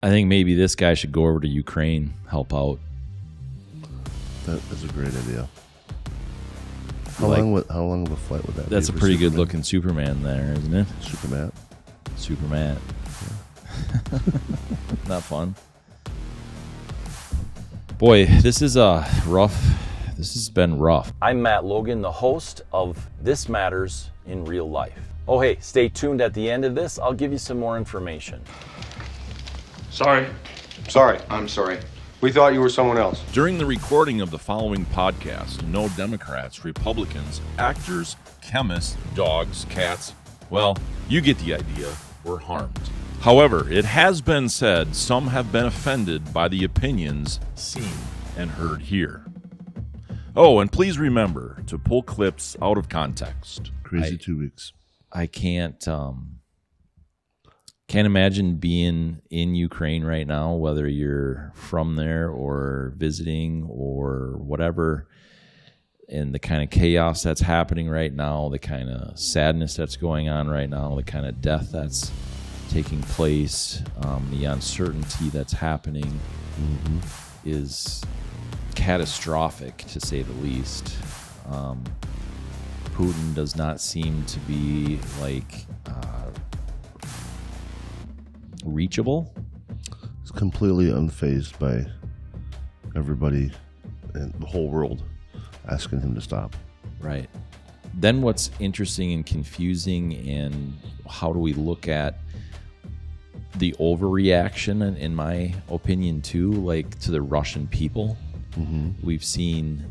I think maybe this guy should go over to Ukraine, help out. That is a great idea. How long of a flight would that be? That's a pretty good looking Superman there, isn't it? Superman. Yeah. Not fun. Boy, this is rough. This has been rough. I'm Matt Logan, the host of This Matters in Real Life. Oh, hey, stay tuned at the end of this. I'll give you some more information. Sorry. I'm sorry. We thought you were someone else. During the recording of the following podcast, no Democrats, Republicans, actors, chemists, dogs, cats, well, you get the idea, were harmed. However, it has been said some have been offended by the opinions seen and heard here. Oh, and please remember to pull clips out of context. Crazy 2 weeks. I can't imagine being in Ukraine right now, whether you're from there or visiting or whatever, and the kind of chaos that's happening right now, the kind of sadness that's going on right now, the kind of death that's taking place, the uncertainty that's happening is catastrophic, to say the least. Putin does not seem to be reachable. He's completely unfazed by everybody in the whole world asking him to stop. Right. Then what's interesting and confusing, and how do we look at the overreaction, in my opinion, too, to the Russian people? We've seen,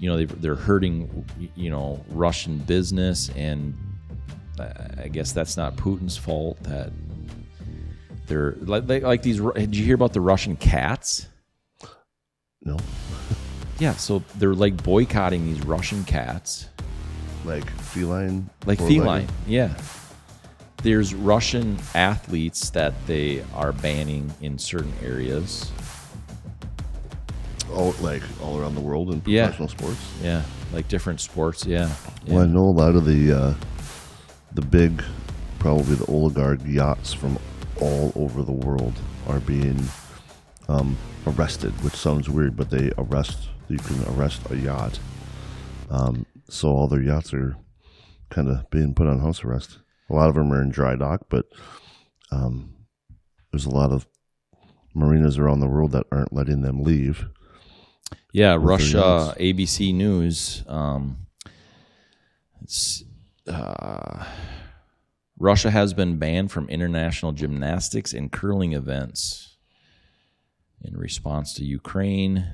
they're hurting, Russian business, and I guess that's not Putin's fault. That they're like these. Did you hear about the Russian cats? No. Yeah, so they're boycotting these Russian cats. Like feline? Like feline, yeah. There's Russian athletes that they are banning in certain areas. All around the world in professional sports? Yeah, different sports, yeah. Well, I know a lot of the big, probably the oligarch yachts from all over the world are being arrested, which sounds weird, but you can arrest a yacht. So all their yachts are kind of being put on house arrest. A lot of them are in dry dock, but there's a lot of marinas around the world that aren't letting them leave. Yeah, Russia, ABC News. Russia has been banned from international gymnastics and curling events in response to Ukraine.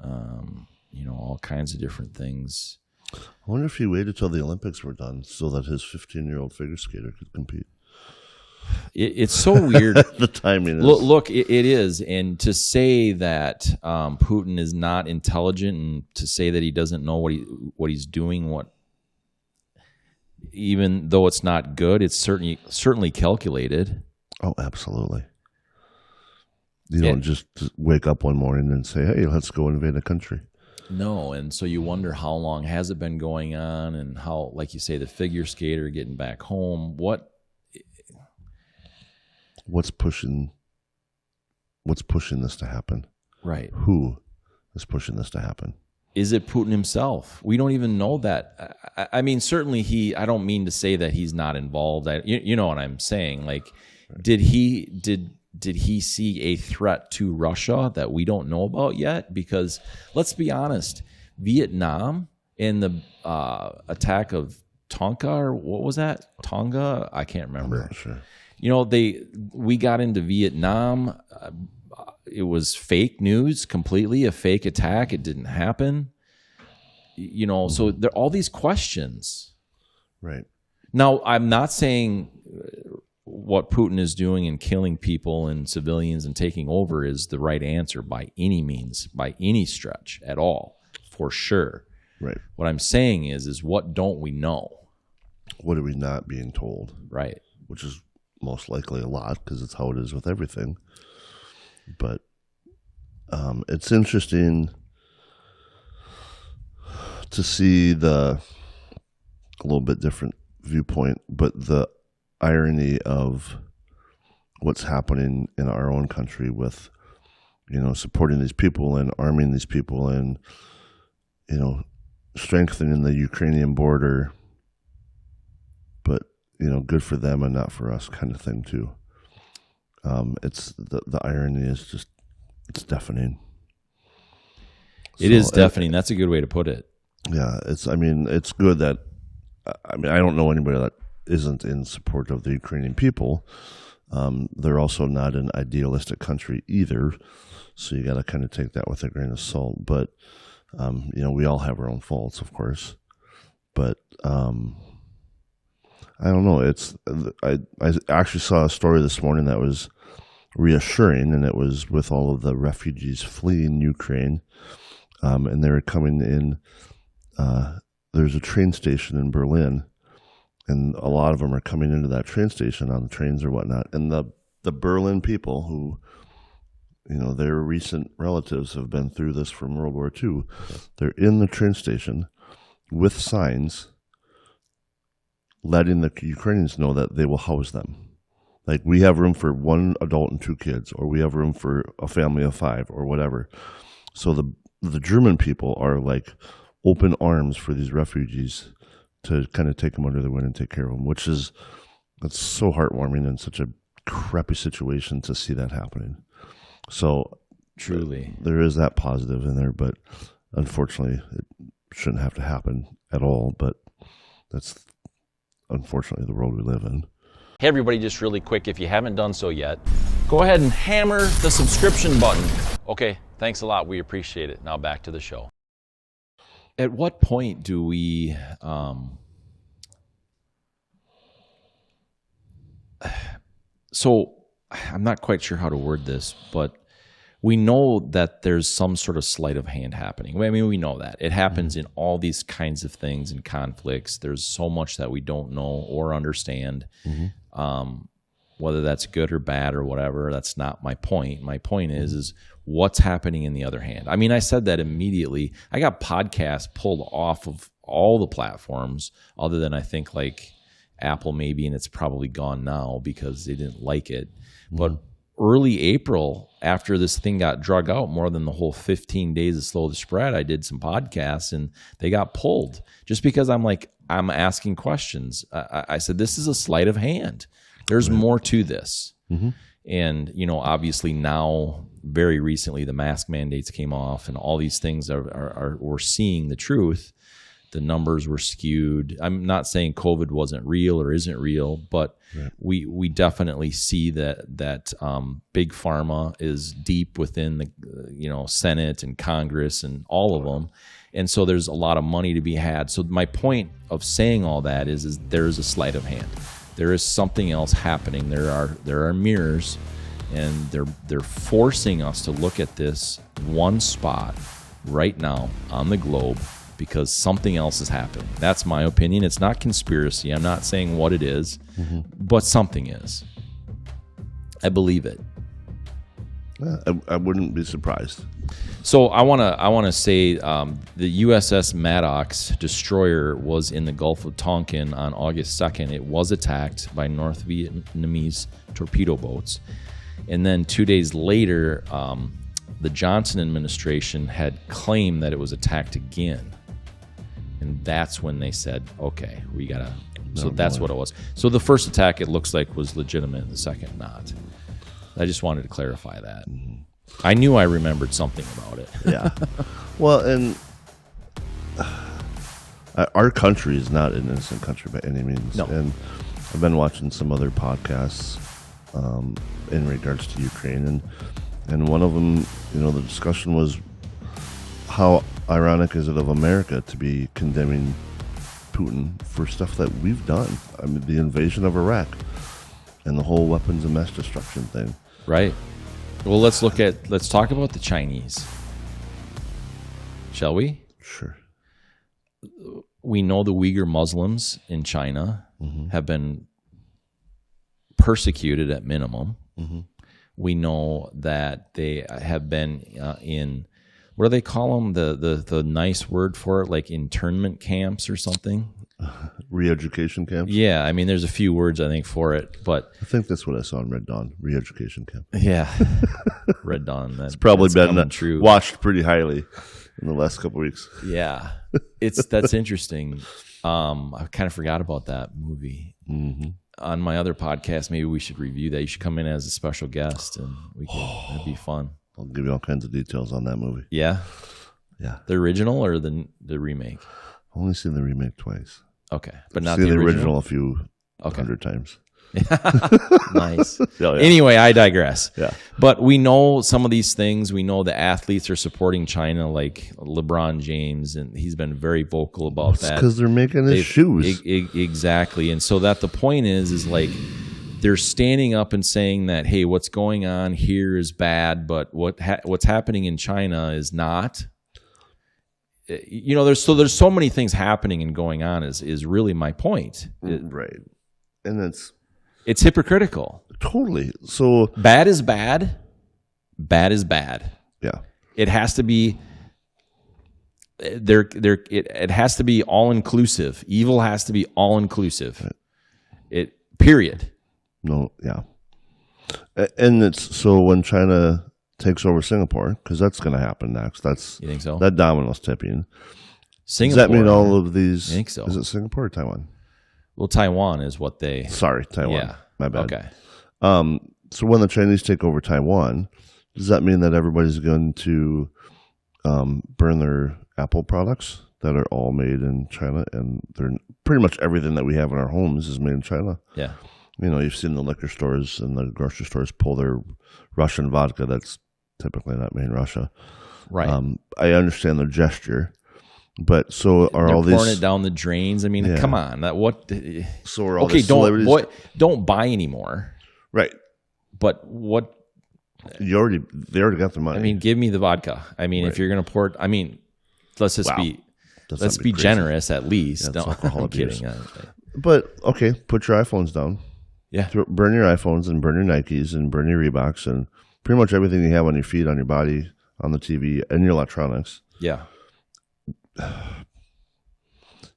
All kinds of different things. I wonder if he waited till the Olympics were done so that his 15-year-old figure skater could compete. It's so weird. The timing is. Look, it is. And to say that Putin is not intelligent, and to say that he doesn't know what he's doing, even though it's not good, it's certainly calculated. Oh, absolutely. You don't just wake up one morning and say, hey, let's go invade a country. No, and so you wonder how long has it been going on, and how, like you say, the figure skater getting back home. What's pushing this to happen? Right. Who is pushing this to happen? Is it Putin himself? We don't even know that. I mean, certainly I don't mean to say that he's not involved. You know what I'm saying? Did he see a threat to Russia that we don't know about yet? Because let's be honest, Vietnam and the attack of Tonga, or what was that? Tonga? I can't remember. I'm not sure. We got into Vietnam. It was fake news, completely a fake attack. It didn't happen. So there are all these questions. Right. Now, I'm not saying what Putin is doing and killing people and civilians and taking over is the right answer by any means, by any stretch at all, for sure. Right. What I'm saying is what don't we know? What are we not being told? Right. Which is most likely a lot, because it's how it is with everything. But it's interesting to see a little bit different viewpoint, but the irony of what's happening in our own country with, supporting these people and arming these people and, strengthening the Ukrainian border, but, good for them and not for us kind of thing too. It's the irony is just, it's deafening. It is deafening. That's a good way to put it. Yeah. It's good that, I don't know anybody that isn't in support of the Ukrainian people. They're also not an idealistic country either. So you got to kind of take that with a grain of salt. But, we all have our own faults, of course. But I don't know. I actually saw a story this morning that was reassuring, and it was with all of the refugees fleeing Ukraine. And they were coming in. There's a train station in Berlin, and a lot of them are coming into that train station on the trains or whatnot. And the Berlin people who, their recent relatives have been through this from World War II, they're in the train station with signs letting the Ukrainians know that they will house them. Like, we have room for 1 adult and 2 kids, or we have room for a family of 5 or whatever. So the German people are like open arms for these refugees to kind of take them under the wing and take care of them, that's so heartwarming and such a crappy situation to see that happening. So truly, there is that positive in there, but unfortunately, it shouldn't have to happen at all. But that's unfortunately the world we live in. Hey everybody, just really quick, if you haven't done so yet, go ahead and hammer the subscription button. Okay, thanks a lot. We appreciate it. Now back to the show. At what point do we so I'm not quite sure how to word this, but we know that there's some sort of sleight of hand happening. I mean, we know that. It happens in all these kinds of things and conflicts. There's so much that we don't know or understand. Whether that's good or bad or whatever, that's not my point. My point is what's happening in the other hand. I mean, I said that immediately. I got podcasts pulled off of all the platforms other than I think like Apple maybe, and it's probably gone now because they didn't like it. But early April, after this thing got drug out more than the whole 15 days of Slow the Spread, I did some podcasts and they got pulled just because I'm asking questions. I said, this is a sleight of hand. There's more to this. And, obviously now, very recently, the mask mandates came off and all these things we're seeing the truth. The numbers were skewed. I'm not saying COVID wasn't real or isn't real, but we definitely see that big pharma is deep within the Senate and Congress and all of them, and so there's a lot of money to be had. So my point of saying all that is there is a sleight of hand. There is something else happening. There are mirrors, and they're forcing us to look at this one spot right now on the globe because something else is happening. That's my opinion. It's not conspiracy. I'm not saying what it is, but something is. I believe it. I wouldn't be surprised. So I want to say the USS Maddox destroyer was in the Gulf of Tonkin on August 2nd. It was attacked by North Vietnamese torpedo boats. And then 2 days later, the Johnson administration had claimed that it was attacked again. And that's when they said, okay, we got to... So that's what it was. So the first attack, it looks like, was legitimate. The second, not. I just wanted to clarify that. I knew I remembered something about it. Yeah. Well, and our country is not an innocent country by any means. No. And I've been watching some other podcasts in regards to Ukraine. And one of them, the discussion was how ironic is it of America to be condemning Putin for stuff that we've done. I mean, the invasion of Iraq and the whole weapons of mass destruction thing. Right. Well, let's talk about the Chinese. Shall we? Sure. We know the Uyghur Muslims in China have been persecuted at minimum. We know that they have been in, what do they call them? The nice word for it, like internment camps or something? Re-education camps? Yeah, I mean, there's a few words I think for it, but I think that's what I saw in Red Dawn, re-education camp. yeah, Red Dawn. It's probably been true. watched pretty highly in the last couple of weeks. Yeah, that's interesting. I kind of forgot about that movie. Mm-hmm. On my other podcast, maybe we should review that. You should come in as a special guest, and that'd be fun. I'll give you all kinds of details on that movie. Yeah, yeah. The original or the remake? I've only seen the remake twice. Okay, but not seen the original a few hundred times. Nice. Yeah. Anyway, I digress. Yeah. But we know some of these things. We know the athletes are supporting China, like LeBron James, and he's been very vocal about that. Because they're making his shoes. Exactly. And so that the point is like they're standing up and saying that, hey, what's going on here is bad, but what's happening in China is not. You know, there's so many things happening and going on is really my point. Right. And it's hypocritical. Totally. So bad is bad. Bad is bad. Yeah. It has to be it has to be all inclusive. Evil has to be all inclusive. Right. Period. No, yeah. And it's so when China takes over Singapore, because that's going to happen next. You think so? That domino's tipping. Singapore. Does that mean all of these? I think so. Is it Singapore or Taiwan? Well, Taiwan is what they. Sorry, Taiwan. Yeah. My bad. Okay. So when the Chinese take over Taiwan, does that mean that everybody's going to burn their Apple products that are all made in China, and they're pretty much everything that we have in our homes is made in China? Yeah. You know, you've seen the liquor stores and the grocery stores pull their Russian vodka that's typically not made in Russia. Right. I understand their gesture, but so are They're all these pouring it down the drains? I mean, Yeah. come on. So are all these celebrities? Don't buy anymore. Right. But what? They already got the money. I mean, give me the vodka. I mean, if you're going to pour it, I mean, let's just let's be generous at least. Yeah, no, I'm kidding. But okay, put your iPhones down. Yeah. Burn your iPhones and burn your Nikes and burn your Reeboks and pretty much everything you have on your feet, on your body, on the TV, and your electronics. Yeah.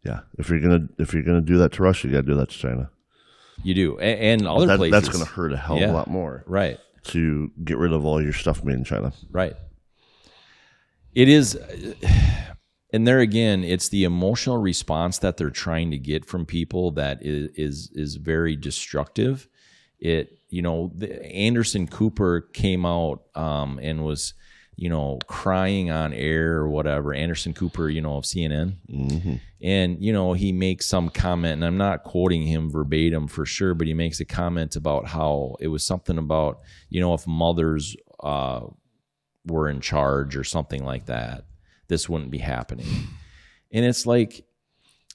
Yeah. If you're gonna do that to Russia, you got to do that to China. You do, and other places. That's going to hurt a hell of a lot more. Right. To get rid of all your stuff made in China. Right. It is, and there again, it's the emotional response that they're trying to get from people that is very destructive. Anderson Cooper came out and was, crying on air or whatever. Anderson Cooper, of CNN. Mm-hmm. And, he makes some comment, and I'm not quoting him verbatim for sure, but he makes a comment about how it was something about, if mothers were in charge or something like that, this wouldn't be happening. And it's like,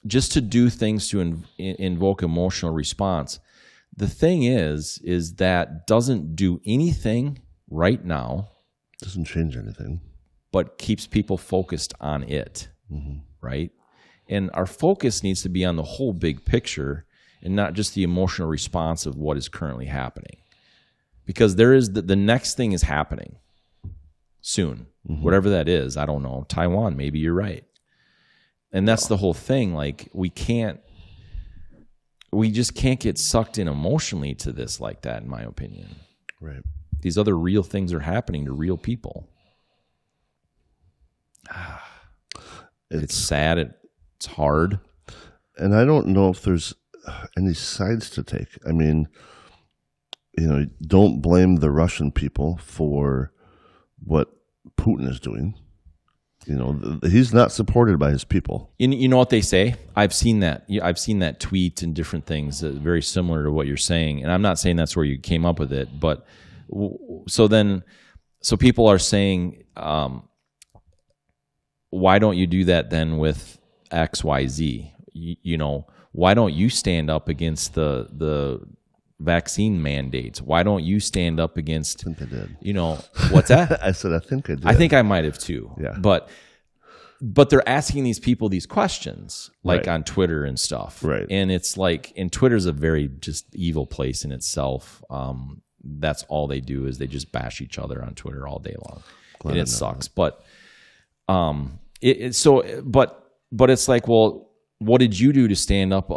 just to do things to invoke emotional response. The thing is that doesn't do anything right now. Doesn't change anything. But keeps people focused on it, right? And our focus needs to be on the whole big picture and not just the emotional response of what is currently happening. Because there is the next thing is happening soon. Whatever that is, I don't know. Taiwan, maybe you're right. And that's the whole thing. Like, we just can't get sucked in emotionally to this like that, in my opinion. Right. These other real things are happening to real people. It's sad. It's hard. And I don't know if there's any sides to take. I mean, don't blame the Russian people for what Putin is doing. He's not supported by his people. You know what they say? I've seen that. I've seen that tweet and different things very similar to what you're saying. And I'm not saying that's where you came up with it, but so people are saying, why don't you do that then with X, Y, Z? Why don't you stand up against the vaccine mandates? Why don't you stand up against? I think I did. What's that? I said I think I did. I think I might have too. Yeah. But they're asking these people these questions, like on Twitter and stuff. Right. And it's like, and Twitter's a very just evil place in itself. That's all they do is they just bash each other on Twitter all day long. And it sucks. But but it's like, well, what did you do to stand up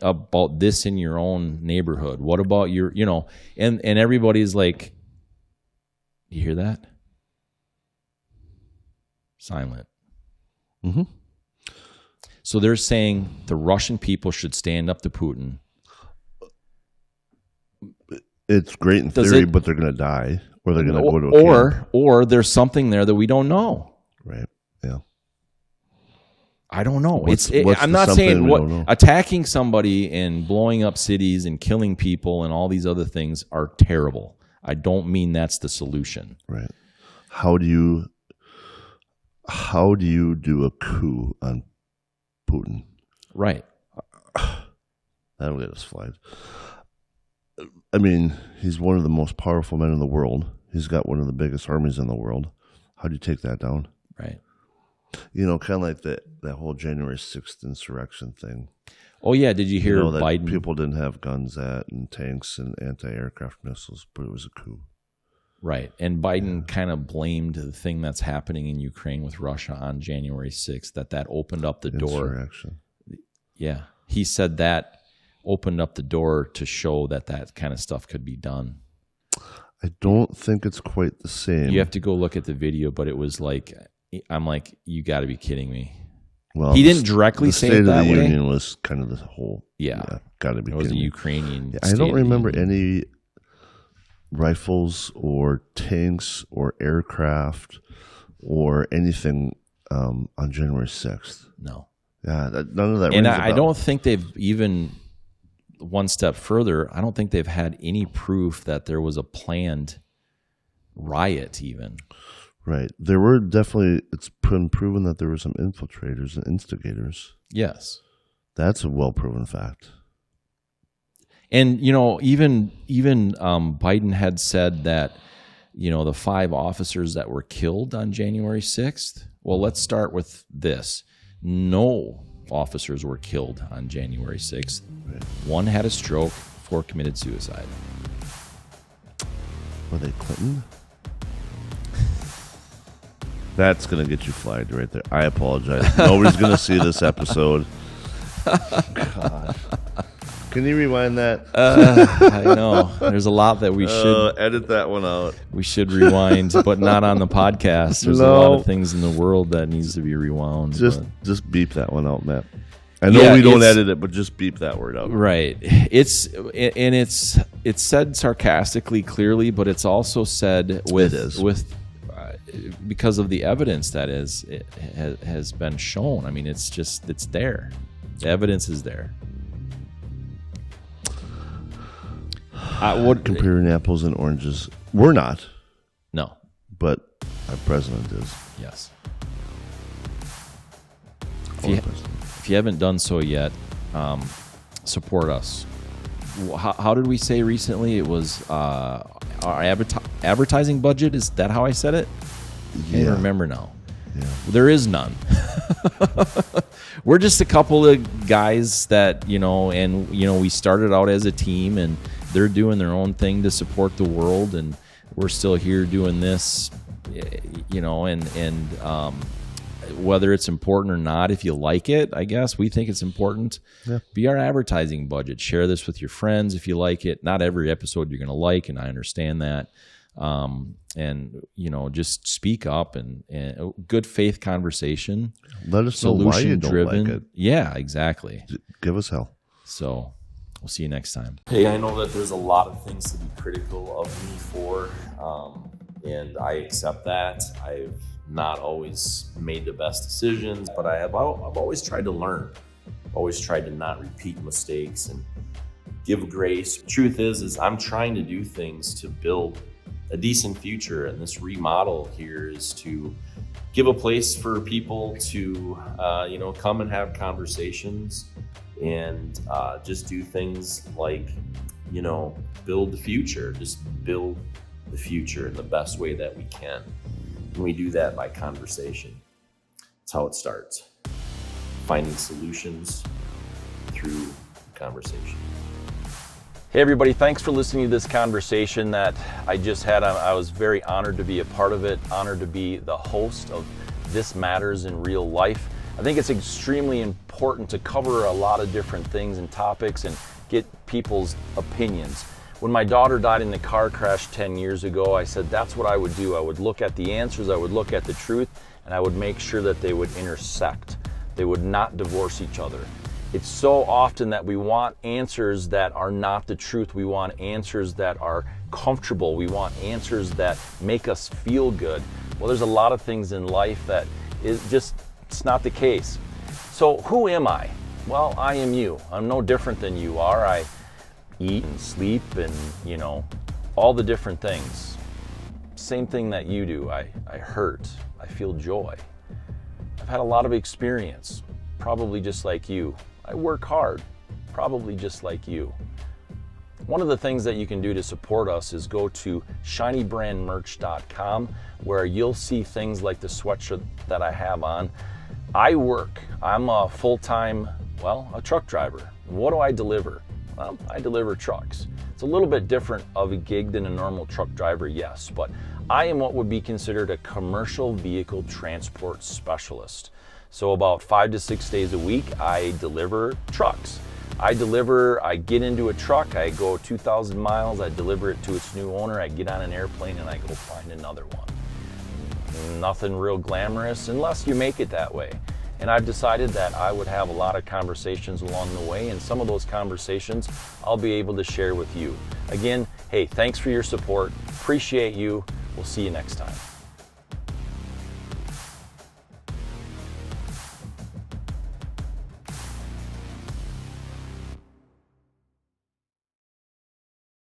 about this in your own neighborhood? What about your, and everybody's like, you hear that? Silent. Mm-hmm. So they're saying the Russian people should stand up to Putin. It's great in theory, but they're going to die, or they're going to go to a camp. Or there's something there that we don't know. Right. Yeah. I don't know. I'm not saying attacking somebody and blowing up cities and killing people and all these other things are terrible. I don't mean that's the solution. Right. How do you do a coup on Putin? Right. That'll get us flagged. I mean, he's one of the most powerful men in the world. He's got one of the biggest armies in the world. How do you take that down? Right. Kind of like that whole January 6th insurrection thing. Oh, yeah. Did you hear that Biden? People didn't have guns and tanks and anti-aircraft missiles, but it was a coup. Right. And Biden kind of blamed the thing that's happening in Ukraine with Russia on January 6th, that opened up the door. Insurrection. Yeah. He said that opened up the door to show that kind of stuff could be done. I don't think it's quite the same. You have to go look at the video, but it was like, I'm like, you got to be kidding me. Well, he didn't directly say it that way. The State of the Union was kind of the whole. Yeah, got to be. It was kidding a me. Ukrainian. I don't remember any rifles or tanks or aircraft or anything on January 6th. No. Yeah, none of that. And I don't think they've even one step further. I don't think they've had any proof that there was a planned riot even. Right. There were definitely, it's been proven that there were some infiltrators and instigators. Yes. That's a well-proven fact. And, even Biden had said that, the 5 officers that were killed on January 6th. Well, let's start with this. No officers were killed on January 6th. Right. 1 had a stroke, 4 committed suicide. Were they Clinton? That's going to get you flagged right there. I apologize. Nobody's going to see this episode. God. Can you rewind that? I know. There's a lot that we should edit that one out. We should rewind, but not on the podcast. There's a lot of things in the world that needs to be rewound. Just beep that one out, Matt. I know we don't edit it, but just beep that word out. Right. It's said sarcastically, clearly, but it's also said with because of the evidence that has been shown. I mean, it's there. The evidence is there. Comparing apples and oranges. We're not. No. But our president is. Yes. If you haven't done so yet, support us. How did we say recently? It was our advertising budget. Is that how I said it? I can't remember now. Yeah. There is none. We're just a couple of guys that, we started out as a team, and they're doing their own thing to support the world, and we're still here doing this, and whether it's important or not, if you like it, I guess we think it's important. Yeah. Be our advertising budget. Share this with your friends if you like it. Not every episode you're going to like, and I understand that. And just speak up and good faith conversation. Let us know why you don't like it. Yeah, exactly. Give us hell. So we'll see you next time. Hey, I know that there's a lot of things to be critical of me for, and I accept that. I've not always made the best decisions, but I've always tried to learn. Always tried to not repeat mistakes and give grace. Truth is I'm trying to do things to build a decent future, and this remodel here is to give a place for people to come and have conversations and just do things like build the future. Just build the future in the best way that we can, and we do that by conversation. That's how it starts, finding solutions through conversation. Hey everybody, thanks for listening to this conversation that I just had. I was very honored to be a part of it, honored to be the host of This Matters in Real Life. I think it's extremely important to cover a lot of different things and topics and get people's opinions. When my daughter died in the car crash 10 years ago, I said that's what I would do. I would look at the answers, I would look at the truth, and I would make sure that they would intersect. They would not divorce each other. It's so often that we want answers that are not the truth. We want answers that are comfortable. We want answers that make us feel good. Well, there's a lot of things in life that is just, it's not the case. So who am I? Well, I am you. I'm no different than you are. I eat and sleep and, all the different things. Same thing that you do. I hurt. I feel joy. I've had a lot of experience, probably just like you. I work hard, probably just like you. One of the things that you can do to support us is go to shinybrandmerch.com, where you'll see things like the sweatshirt that I have on. I work. I'm a full-time, a truck driver. What do I deliver? Well, I deliver trucks. It's a little bit different of a gig than a normal truck driver, yes, but I am what would be considered a commercial vehicle transport specialist. So about 5 to 6 days a week, I deliver trucks. I get into a truck, I go 2,000 miles, I deliver it to its new owner, I get on an airplane and I go find another one. Nothing real glamorous unless you make it that way. And I've decided that I would have a lot of conversations along the way, and some of those conversations I'll be able to share with you. Again, hey, thanks for your support. Appreciate you. We'll see you next time.